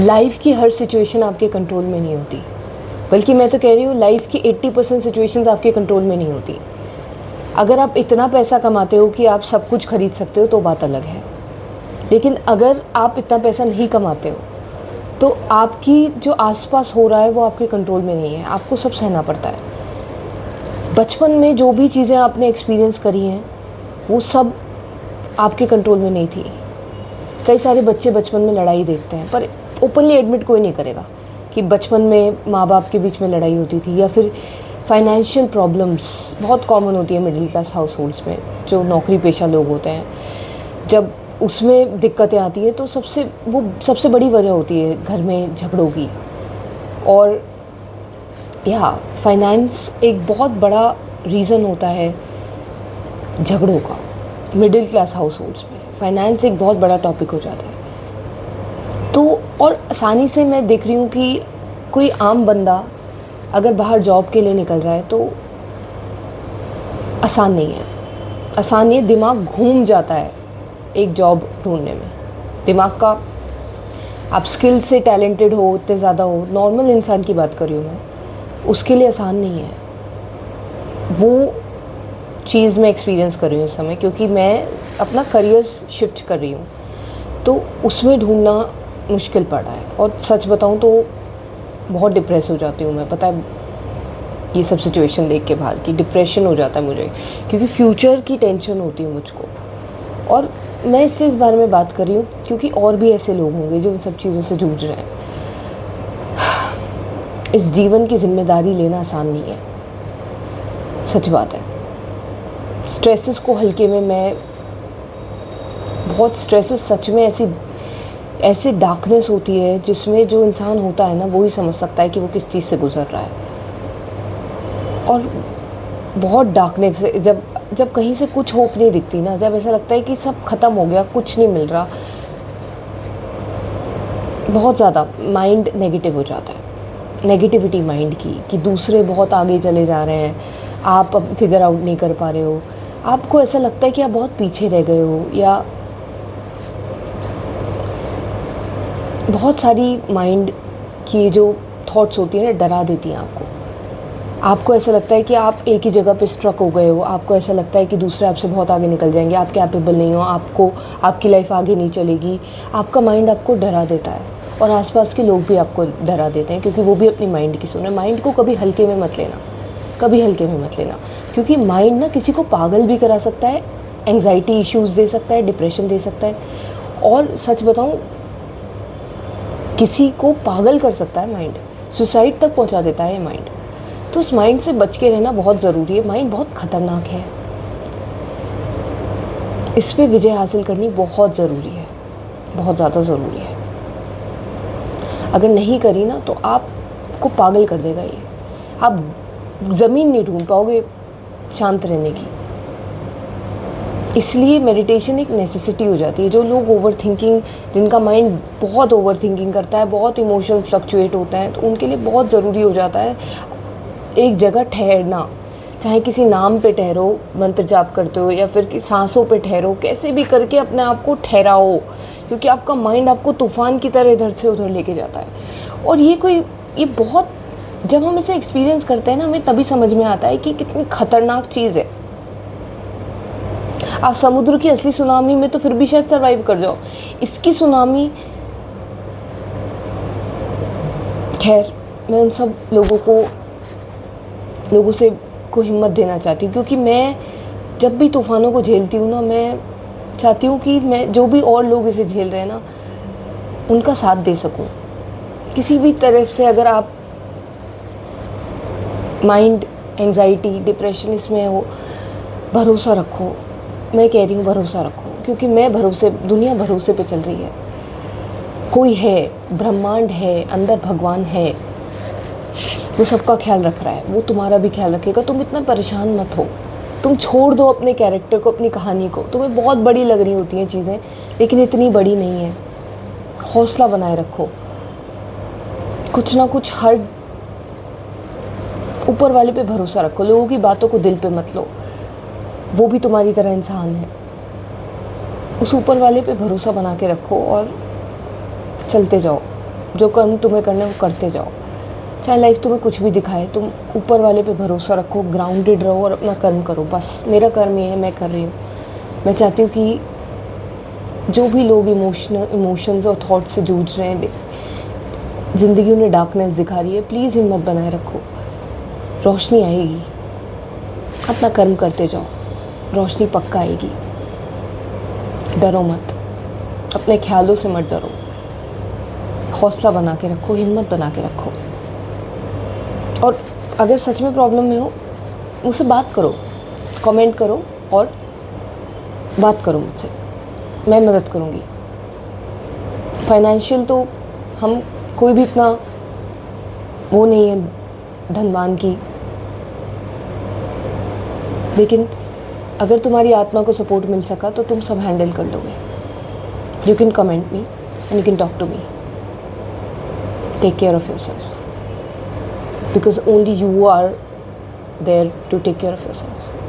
Life की हर situation आपके control में नहीं होती, बल्कि मैं तो कह रही हूँ लाइफ की 80% सिचुएशंस आपके कंट्रोल में नहीं होती। अगर आप इतना पैसा कमाते हो कि आप सब कुछ खरीद सकते हो तो बात अलग है, लेकिन अगर आप इतना पैसा नहीं कमाते हो तो आपकी जो आसपास हो रहा है वो आपके कंट्रोल में नहीं है, आपको सब सहना पड़ता है। बचपन में जो भी चीज़ें आपने एक्सपीरियंस करी हैं वो सब आपके कंट्रोल में नहीं थी। कई सारे बच्चे बचपन में लड़ाई देखते हैं, पर ओपनली एडमिट कोई नहीं करेगा कि बचपन में माँ बाप के बीच में लड़ाई होती थी, या फिर फाइनेंशियल प्रॉब्लम्स बहुत कॉमन होती है मिडिल क्लास हाउस में। जो नौकरी पेशा लोग होते हैं, जब उसमें दिक्कतें आती हैं तो सबसे बड़ी वजह होती है घर में झगड़ों की। और फाइनेंस एक बहुत बड़ा रीज़न होता है झगड़ों का। मिडिल क्लास हाउस होल्ड्स में फाइनेंस एक बहुत बड़ा टॉपिक हो जाता है। तो और आसानी से मैं देख रही हूँ कि कोई आम बंदा अगर बाहर जॉब के लिए निकल रहा है तो आसान नहीं है, दिमाग घूम जाता है एक जॉब ढूंढने में। दिमाग का, आप स्किल से टैलेंटेड हो, इतने ज़्यादा हो, नॉर्मल इंसान की बात कर रही हूँ मैं, उसके लिए आसान नहीं है। वो चीज़ मैं एक्सपीरियंस कर रही हूँ इस समय, क्योंकि मैं अपना करियर शिफ्ट कर रही हूँ, तो उसमें ढूंढना मुश्किल पड़ रहा है। और सच बताऊँ तो बहुत डिप्रेस हो जाती हूँ मैं, पता है, ये सब सिचुएशन देख के बाहर की डिप्रेशन हो जाता है मुझे, क्योंकि फ्यूचर की टेंशन होती है मुझको। और मैं इससे इस बारे में बात कर रही हूँ क्योंकि और भी ऐसे लोग होंगे जो इन सब चीज़ों से जूझ रहे हैं। इस जीवन की जिम्मेदारी लेना आसान नहीं है, सच बात है। स्ट्रेसेस को हल्के में, मैं बहुत स्ट्रेसेस सच में ऐसी डार्कनेस होती है जिसमें जो इंसान होता है ना वो ही समझ सकता है कि वो किस चीज़ से गुजर रहा है। और बहुत डार्कनेस, जब कहीं से कुछ होप नहीं दिखती ना, जब ऐसा लगता है कि सब ख़त्म हो गया, कुछ नहीं मिल रहा, बहुत ज़्यादा माइंड नेगेटिव हो जाता है। नेगेटिविटी माइंड की, कि दूसरे बहुत आगे चले जा रहे हैं, आप अब फिगर आउट नहीं कर पा रहे हो, आपको ऐसा लगता है कि आप बहुत पीछे रह गए हो, या बहुत सारी माइंड की जो थॉट्स होती हैं ना डरा देती हैं आपको ऐसा लगता है कि आप एक ही जगह पे स्ट्रक हो गए हो, आपको ऐसा लगता है कि दूसरे आपसे बहुत आगे निकल जाएंगे, आप कैपेबल नहीं हो, आपकी लाइफ आगे नहीं चलेगी। आपका माइंड आपको डरा देता है, और आसपास के लोग भी आपको डरा देते हैं, क्योंकि वो भी अपनी माइंड की सुने। माइंड को कभी हल्के में मत लेना, क्योंकि माइंड ना किसी को पागल भी करा सकता है, एंग्जाइटी इश्यूज़ दे सकता है, डिप्रेशन दे सकता है, और सच बताऊँ किसी को पागल कर सकता है माइंड, सुसाइड तक पहुंचा देता है ये माइंड। तो उस माइंड से बच के रहना बहुत ज़रूरी है। माइंड बहुत ख़तरनाक है, इस पे विजय हासिल करनी बहुत ज़रूरी है, बहुत ज़्यादा ज़रूरी है। अगर नहीं करी ना तो आपको पागल कर देगा ये, आप ज़मीन नहीं ढूंढ पाओगे शांत रहने की। इसलिए मेडिटेशन एक नेसेसिटी हो जाती है। जो लोग ओवरथिंकिंग, जिनका माइंड बहुत ओवरथिंकिंग करता है, बहुत इमोशंस फ्लक्चुएट होते हैं, तो उनके लिए बहुत ज़रूरी हो जाता है एक जगह ठहरना। चाहे किसी नाम पे ठहरो, मंत्र जाप करते हो, या फिर सांसों पे ठहरो, कैसे भी करके अपने आप को ठहराओ, क्योंकि आपका माइंड आपको तूफ़ान की तरह इधर से उधर लेके जाता है। और ये बहुत, जब हम इसे एक्सपीरियंस करते हैं ना, हमें तभी समझ में आता है कि कितनी ख़तरनाक चीज़ है। आप समुद्र की असली सुनामी में तो फिर भी शायद सर्वाइव कर जाओ, इसकी सुनामी, खैर मैं उन सब लोगों से को हिम्मत देना चाहती हूँ, क्योंकि मैं जब भी तूफ़ानों को झेलती हूँ ना, मैं चाहती हूँ कि मैं, जो भी और लोग इसे झेल रहे हैं ना, उनका साथ दे सकूँ किसी भी तरफ से। अगर आप माइंड, एंग्जाइटी, डिप्रेशन इसमें हो, भरोसा रखो। मैं कह रही हूँ भरोसा रखो, क्योंकि दुनिया भरोसे पे चल रही है। कोई है, ब्रह्मांड है, अंदर भगवान है, वो सबका ख्याल रख रहा है, वो तुम्हारा भी ख्याल रखेगा। तुम इतना परेशान मत हो, तुम छोड़ दो अपने कैरेक्टर को, अपनी कहानी को। तुम्हें बहुत बड़ी लग रही होती हैं चीज़ें, लेकिन इतनी बड़ी नहीं है। हौसला बनाए रखो, कुछ ना कुछ, हर ऊपर वाले पे भरोसा रखो। लोगों की बातों को दिल पे मत लो, वो भी तुम्हारी तरह इंसान है। उस ऊपर वाले पे भरोसा बना के रखो और चलते जाओ। जो कर्म तुम्हें करना है वो करते जाओ, चाहे लाइफ तुम्हें कुछ भी दिखाए, तुम ऊपर वाले पे भरोसा रखो, ग्राउंडेड रहो और अपना कर्म करो। बस मेरा कर्म ये है, मैं कर रही हूँ। मैं चाहती हूँ कि जो भी लोग इमोशंस और थॉट्स से जूझ रहे हैं, ज़िंदगी उन्हें डार्कनेस दिखा रही है, प्लीज़ हिम्मत बनाए रखो, रोशनी आएगी। अपना कर्म करते जाओ, रोशनी पक्का आएगी। डरो मत, अपने ख्यालों से मत डरो, हौसला बना के रखो, हिम्मत बना के रखो। और अगर सच में प्रॉब्लम में हो, मुझसे बात करो, कमेंट करो और बात करो मुझसे, मैं मदद करूँगी। फाइनेंशियल तो हम कोई भी इतना वो नहीं है धनवान की, लेकिन अगर तुम्हारी आत्मा को सपोर्ट मिल सका तो तुम सब हैंडल कर लोगे। You can comment me and you can talk to me. Take care of your self, because only you are there to take care of your self.